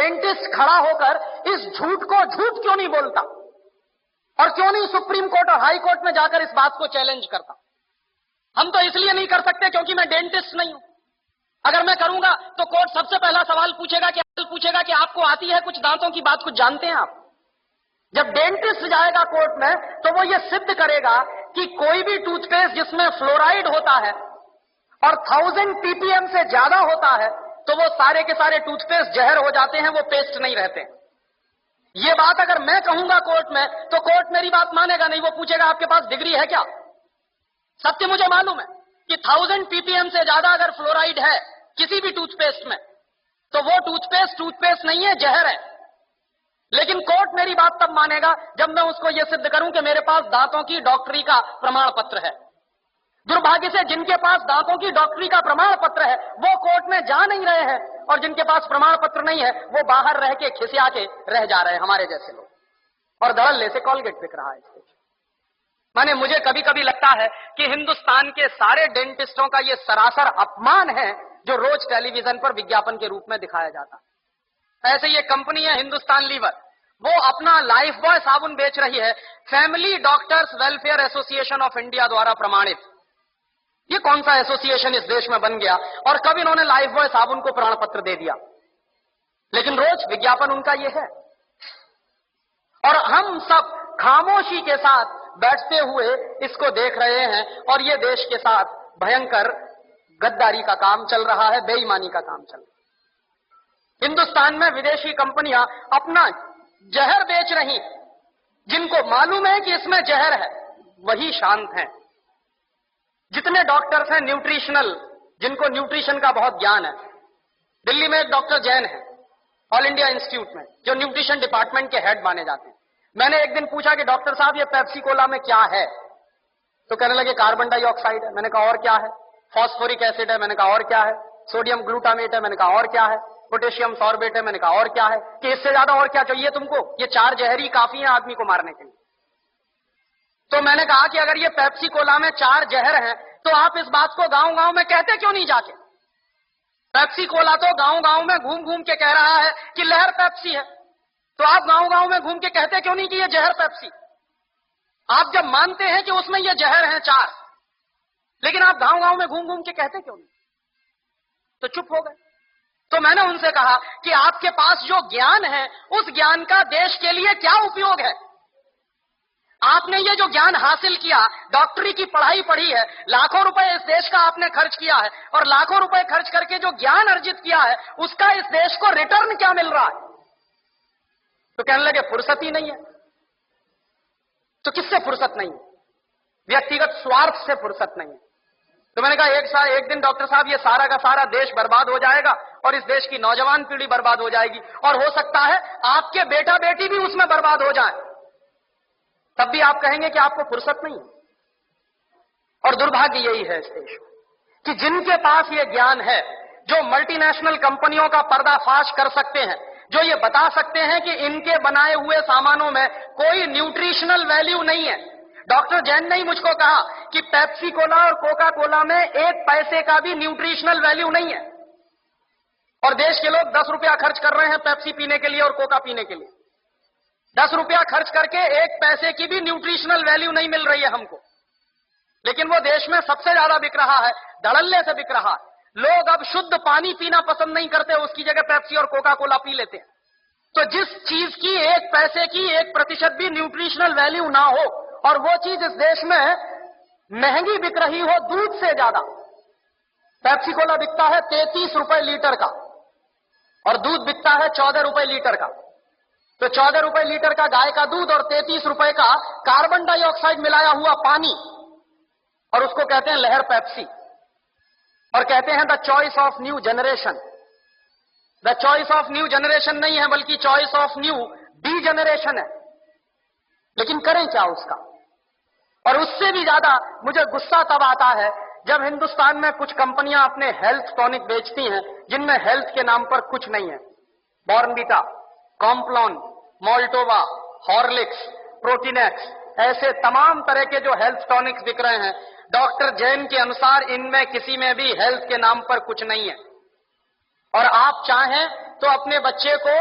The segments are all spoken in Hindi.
डेंटिस्ट खड़ा होकर इस झूठ को झूठ क्यों नहीं बोलता और क्यों नहीं सुप्रीम कोर्ट और हाई कोर्ट में जाकर इस बात को चैलेंज करता? हम तो इसलिए नहीं कर सकते क्योंकि मैं डेंटिस्ट नहीं हूं। अगर मैं करूंगा तो कोर्ट सबसे पहला सवाल पूछेगा कि आपको आती है कुछ दांतों की बात, कुछ जानते हैं आप? जब डेंटिस्ट जाएगा कोर्ट में तो वो ये सिद्ध करेगा कि कोई भी टूथपेस्ट जिसमें फ्लोराइड होता है और 1000 ppm से ज्यादा होता है तो वो सारे के सारे टूथपेस्ट जहर हो जाते हैं, वो पेस्ट नहीं रहते। ये बात अगर मैं कहूंगा कोर्ट में तो कोर्ट मेरी बात मानेगा नहीं, वो पूछेगा आपके पास डिग्री है क्या? सत्य मुझे मालूम है कि 1000 ppm से ज्यादा अगर फ्लोराइड है किसी भी टूथपेस्ट में तो वो टूथपेस्ट नहीं है, जहर है। लेकिन कोर्ट मेरी बात तब मानेगा जब मैं उसको यह सिद्ध करूं कि मेरे पास दांतों की डॉक्टरी का प्रमाण पत्र है। दुर्भाग्य से जिनके पास दांतों की डॉक्टरी का प्रमाण पत्र है वो कोर्ट में जा नहीं रहे हैं, और जिनके पास प्रमाण पत्र नहीं है वो बाहर रह के खिसिया के रह जा रहे हैं, हमारे जैसे लोग। और धड़ल्ले से कॉलगेट बिक रहा है। माने मुझे कभी कभी लगता है कि हिंदुस्तान के सारे डेंटिस्टों का यह सरासर अपमान है जो रोज टेलीविजन पर विज्ञापन के रूप में दिखाया जाता है। ऐसे ये कंपनी है हिंदुस्तान लीवर, वो अपना लाइफ बॉय साबुन बेच रही है, family doctors welfare association of India द्वारा प्रमाणित। ये कौन सा एसोसिएशन इस देश में बन गया और कब इन्होंने लाइफ बॉय साबुन को प्रमाण पत्र दे दिया? लेकिन रोज विज्ञापन उनका ये है, और हम सब खामोशी के साथ बैठते हुए इसको देख रहे हैं, और ये देश के साथ भयंकर गद्दारी का काम चल रहा है, बेईमानी का काम चल रहा है। हिंदुस्तान में विदेशी कंपनियां अपना जहर बेच रही, जिनको मालूम है कि इसमें जहर है वही शांत हैं। जितने डॉक्टर्स हैं न्यूट्रिशनल, जिनको न्यूट्रिशन का बहुत ज्ञान है, दिल्ली में एक डॉक्टर जैन है ऑल इंडिया इंस्टीट्यूट में, जो न्यूट्रिशन डिपार्टमेंट के हेड माने जाते हैं। मैंने एक दिन पूछा कि डॉक्टर साहब ये पेप्सी कोला में क्या है? तो कहने लगे कार्बन डाइऑक्साइड है। मैंने कहा और क्या है? फॉस्फोरिक एसिड है। मैंने कहा और क्या है? सोडियम ग्लूटामेट है। मैंने कहा और क्या है? पोटेशियम सॉर्बेट है। मैंने कहा और क्या है? कि इससे ज्यादा और क्या चाहिए तुमको? ये 4 जहर ही काफी है आदमी को मारने के लिए। तो मैंने कहा कि अगर ये पेप्सी कोला में 4 जहर हैं तो आप इस बात को गांव गांव में कहते क्यों नहीं जाके? पेप्सी कोला तो गांव गांव में घूम घूम के कह रहा है कि लहर पेप्सी है, तो आप गांव गांव में घूम के कहते क्यों नहीं कि ये जहर पेप्सी? आप जब मानते हैं कि उसमें ये जहर हैं 4, लेकिन आप गांव गांव में घूम घूम के कहते क्यों नहीं? तो चुप हो गए। तो मैंने उनसे कहा कि आपके पास जो ज्ञान है उस ज्ञान का देश के लिए क्या उपयोग है? आपने ये जो ज्ञान हासिल किया, डॉक्टरी की पढ़ाई पढ़ी है, लाखों रुपए इस देश का आपने खर्च किया है, और लाखों रुपए खर्च करके जो ज्ञान अर्जित किया है उसका इस देश को रिटर्न क्या मिल रहा है? तो कहने लगे फुर्सत ही नहीं है। तो किससे फुर्सत नहीं है? व्यक्तिगत स्वार्थ से फुर्सत नहीं है। तो मैंने कहा एक दिन डॉक्टर साहब ये सारा का सारा देश बर्बाद हो जाएगा और इस देश की नौजवान पीढ़ी बर्बाद हो जाएगी, और हो सकता है आपके बेटा बेटी भी उसमें बर्बाद हो जाए, तब भी आप कहेंगे कि आपको फुर्सत नहीं है। और दुर्भाग्य यही है इस देश में कि जिनके पास ये ज्ञान है, जो मल्टीनेशनल कंपनियों का पर्दाफाश कर सकते हैं, जो ये बता सकते हैं कि इनके बनाए हुए सामानों में कोई न्यूट्रिशनल वैल्यू नहीं है। डॉक्टर जैन ने ही मुझको कहा कि पेप्सी कोला और कोका कोला में 1 पैसे का भी न्यूट्रिशनल वैल्यू नहीं है, और देश के लोग 10 रुपया खर्च कर रहे हैं पेप्सी पीने के लिए और कोका पीने के लिए। 10 रुपया खर्च करके 1 पैसे की भी न्यूट्रिशनल वैल्यू नहीं मिल रही है हमको, लेकिन वो देश में सबसे ज्यादा बिक रहा है, धड़ल्ले से बिक रहा है। लोग अब शुद्ध पानी पीना पसंद नहीं करते, उसकी जगह पेप्सी और कोका कोला पी लेते हैं। तो जिस चीज की 1 पैसे की 1% भी न्यूट्रिशनल वैल्यू ना हो, और वो चीज इस देश में महंगी बिक रही हो दूध से ज्यादा। पेप्सी कोला बिकता है 33 रुपए लीटर का, और दूध बिकता है 14 रुपए लीटर का। तो 14 रुपए लीटर का गाय का दूध और 33 रुपए का कार्बन डाइऑक्साइड मिलाया हुआ पानी, और उसको कहते हैं लहर पेप्सी, और कहते हैं the choice of new generation. The choice of new generation नहीं है, बल्कि choice of new D generation है। लेकिन करें क्या उसका? और उससे भी ज्यादा मुझे गुस्सा तब आता है जब हिंदुस्तान में कुछ कंपनियां अपने हेल्थ टॉनिक बेचती हैं जिनमें हेल्थ के नाम पर कुछ नहीं है। Bournvita, Complan, Maltova, Horlicks, Protinex, ऐसे तमाम तरह के जो हेल्थ टॉनिक्स बिक रहे हैं, डॉक्टर जैन के अनुसार इनमें किसी में भी हेल्थ के नाम पर कुछ नहीं है। और आप चाहें तो अपने बच्चे को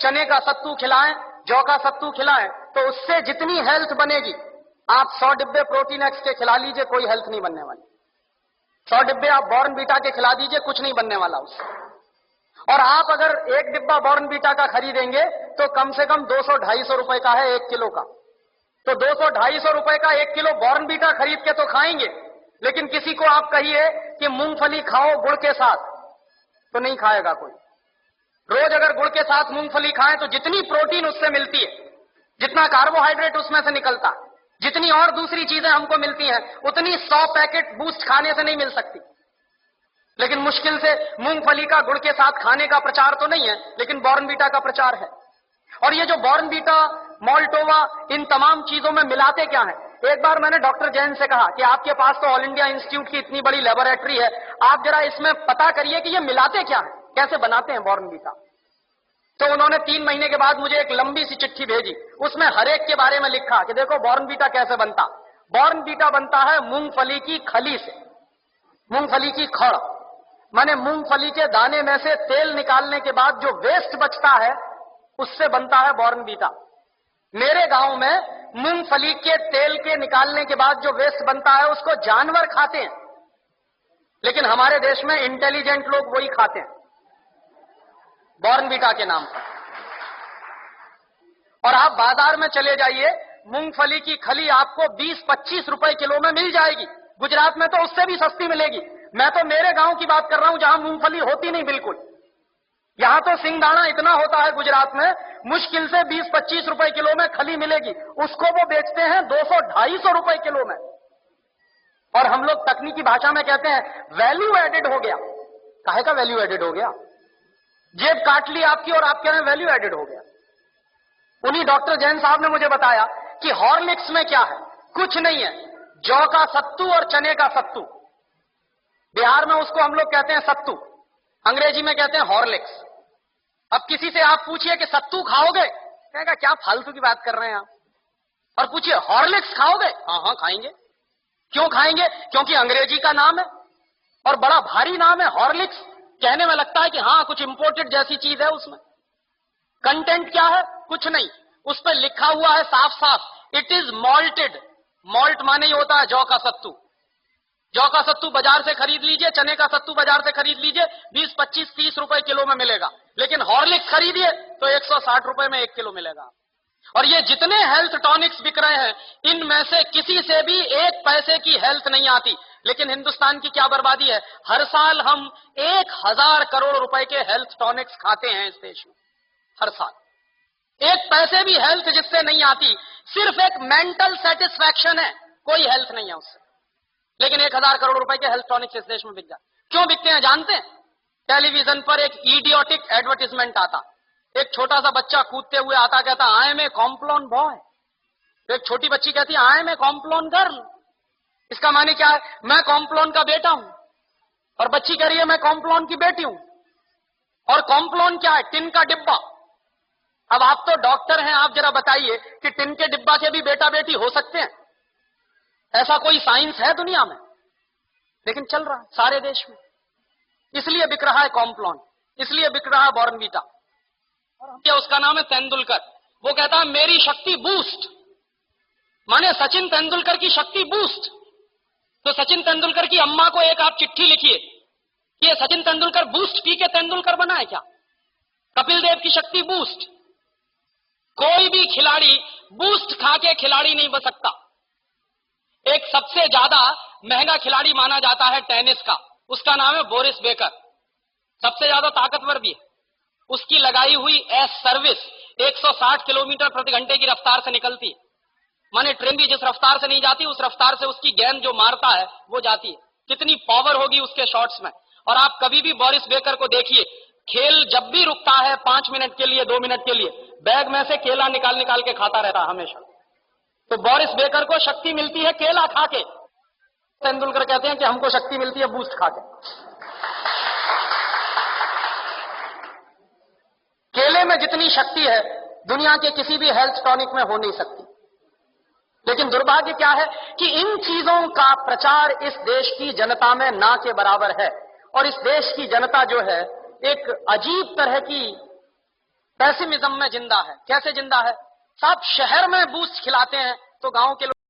चने का सत्तू खिलाएं, जौ का सत्तू खिलाएं, तो उससे जितनी हेल्थ बनेगी, आप 100 डिब्बे प्रोटीन एक्स के खिला लीजिए, कोई हेल्थ नहीं बनने वाली। 100 डिब्बे आप बॉर्नवीटा के खिला दीजिए, कुछ नहीं बनने वाला उससे। और आप अगर एक डिब्बा बॉर्नवीटा का खरीदेंगे तो कम से कम 200-250 रुपए का है 1 किलो का। तो 200-250 रुपए का 1 किलो बॉर्नवीटा खरीद के तो खाएंगे, लेकिन किसी को आप कहिए कि मूंगफली खाओ गुड़ के साथ, तो नहीं खाएगा कोई। रोज अगर गुड़ के साथ मूंगफली खाएं तो जितनी प्रोटीन उससे मिलती है, जितना कार्बोहाइड्रेट उसमें से निकलता है, जितनी और दूसरी चीजें हमको मिलती हैं, उतनी 100 पैकेट बूस्ट खाने से नहीं मिल सकती। लेकिन मुश्किल से मूंगफली का गुड़ के साथ खाने का प्रचार तो नहीं है, लेकिन बॉर्नवीटा का प्रचार है। और ये जो बॉर्नवीटा, मॉल्टोवा, इन तमाम चीजों में मिलाते क्या है? एक बार मैंने डॉक्टर जैन से कहा कि आपके पास तो ऑल इंडिया इंस्टीट्यूट की इतनी बड़ी लेबोरेटरी है, आप जरा इसमें पता करिए कि ये मिलाते क्या है, कैसे बनाते हैं बॉर्नवीटा। तो उन्होंने 3 महीने के बाद मुझे एक लंबी सी चिट्ठी भेजी, उसमें हर एक के बारे में लिखा कि देखो बॉर्नवीटा कैसे बनता। बॉर्नवीटा बनता है मूंगफली की खली से, मूंगफली की खड़, माने मूंगफली के दाने में से तेल निकालने के बाद जो वेस्ट बचता है उससे बनता है बॉर्नवीटा। मेरे गांव में मूंगफली के तेल के निकालने के बाद जो वेस्ट बनता है उसको जानवर खाते हैं, लेकिन हमारे देश में इंटेलिजेंट लोग वही खाते हैं बॉर्नवीटा के नाम पर। और आप बाजार में चले जाइए, मूंगफली की खली आपको 20-25 रुपए किलो में मिल जाएगी। गुजरात में तो उससे भी सस्ती मिलेगी। मैं तो मेरे गांव की बात कर रहा हूं जहां मूंगफली होती नहीं बिल्कुल। यहां तो सिंगदाना इतना होता है गुजरात में, मुश्किल से 20-25 रुपए किलो में खली मिलेगी, उसको वो बेचते हैं 200-250 रुपए किलो में। और हम लोग तकनीकी भाषा में कहते हैं वैल्यू एडेड हो गया। काहे का वैल्यू एडेड हो गया? जेब काट ली आपकी और आप कह रहे हैं वैल्यू एडेड हो गया। उन्हीं डॉक्टर जैन साहब ने मुझे बताया कि हॉर्लिक्स में क्या है, कुछ नहीं है, जौ का सत्तू और चने का सत्तू। बिहार में उसको हम लोग कहते हैं सत्तू, अंग्रेजी में कहते हैं हॉर्लिक्स। अब किसी से आप पूछिए कि सत्तू खाओगे, कहेगा क्या फालतू की बात कर रहे हैं आप। और पूछिए हॉर्लिक्स खाओगे, हाँ हाँ खाएंगे। क्यों खाएंगे? क्योंकि अंग्रेजी का नाम है और बड़ा भारी नाम है हॉर्लिक्स। कहने में लगता है कि हाँ कुछ इंपोर्टेड जैसी चीज है उसमें। कंटेंट क्या है? कुछ नहीं, उस पर लिखा हुआ है साफ साफ, इट इज मॉल्टेड। मॉल्ट माने ही होता है जौ का सत्तू। जौ का सत्तू बाजार से खरीद लीजिए, चने का सत्तू बाजार से खरीद लीजिए, 20-25-30 रुपए किलो में मिलेगा। लेकिन हॉर्लिक्स खरीदिए तो 160 रुपए में 1 किलो मिलेगा। और ये जितने हेल्थ टॉनिक्स बिक रहे हैं, इनमें से किसी से भी 1 पैसे की हेल्थ नहीं आती। लेकिन हिंदुस्तान की क्या बर्बादी है, हर साल हम 1000 करोड़ रुपए के हेल्थ टॉनिक्स खाते हैं इस देश में। हर साल 1 पैसे भी हेल्थ जिससे नहीं आती, सिर्फ एक मेंटल सेटिस्फैक्शन है, कोई हेल्थ नहीं है उससे। लेकिन 1000 करोड़ रुपए के हेल्थ टॉनिक्स इस देश में बिक जाते। क्यों बिकते हैं जानते हैं? टेलीविजन पर एक इडियोटिक एडवर्टीजमेंट आता, एक छोटा सा बच्चा कूदते हुए आता, कहता I am a Complan boy. एक छोटी बच्ची कहती I am a Complan girl. इसका माने क्या है? मैं कॉम्प्लोन का बेटा हूं। और बच्ची कह रही है मैं कॉम्प्लोन की बेटी हूं। और कॉम्प्लोन क्या है? टिन का डिब्बा। अब आप तो डॉक्टर हैं, आप जरा बताइए कि टिन के डिब्बा के भी बेटा बेटी हो सकते हैं? ऐसा कोई साइंस है दुनिया में? लेकिन चल रहा है सारे देश में। इसलिए बिक रहा है कॉम्प्लोन, इसलिए बिक रहा है बॉर्नवीटा। और क्या उसका नाम है तेंदुलकर। वो कहता है मेरी शक्ति बूस्ट, माने सचिन तेंदुलकर की शक्ति बूस्ट। तो सचिन तेंदुलकर की अम्मा को एक आप चिट्ठी लिखिए कि ये सचिन तेंदुलकर बूस्ट पी के तेंदुलकर बना है क्या? कपिल देव की शक्ति बूस्ट। कोई भी खिलाड़ी बूस्ट खा के खिलाड़ी नहीं बन सकता। एक सबसे ज्यादा महंगा खिलाड़ी माना जाता है टेनिस का, उसका नाम है बोरिस बेकर। सबसे ज्यादा ताकतवर भी है। उसकी लगाई हुई एस सर्विस 160 किलोमीटर प्रति घंटे की रफ्तार से निकलती है। माने ट्रेन भी जिस रफ्तार से नहीं जाती, उस रफ्तार से उसकी गेंद जो मारता है वो जाती है। कितनी पावर होगी उसके शॉट्स में। और आप कभी भी बोरिस बेकर को देखिए, खेल जब भी रुकता है 5 मिनट के लिए, 2 मिनट के लिए, बैग में से केला निकाल निकाल के खाता रहता है हमेशा। तो बोरिस बेकर को शक्ति मिलती है केला खा के। तेंदुलकर कहते हैं कि हमको शक्ति मिलती है बूस्ट खा के। केले में जितनी शक्ति है दुनिया के किसी भी हेल्थ टॉनिक में हो नहीं सकती। लेकिन दुर्भाग्य क्या है कि इन चीजों का प्रचार इस देश की जनता में ना के बराबर है। और इस देश की जनता जो है, एक अजीब तरह की पेसिमिज्म में जिंदा है। कैसे जिंदा है साहब? शहर में बूस्ट खिलाते हैं तो गांव के लोग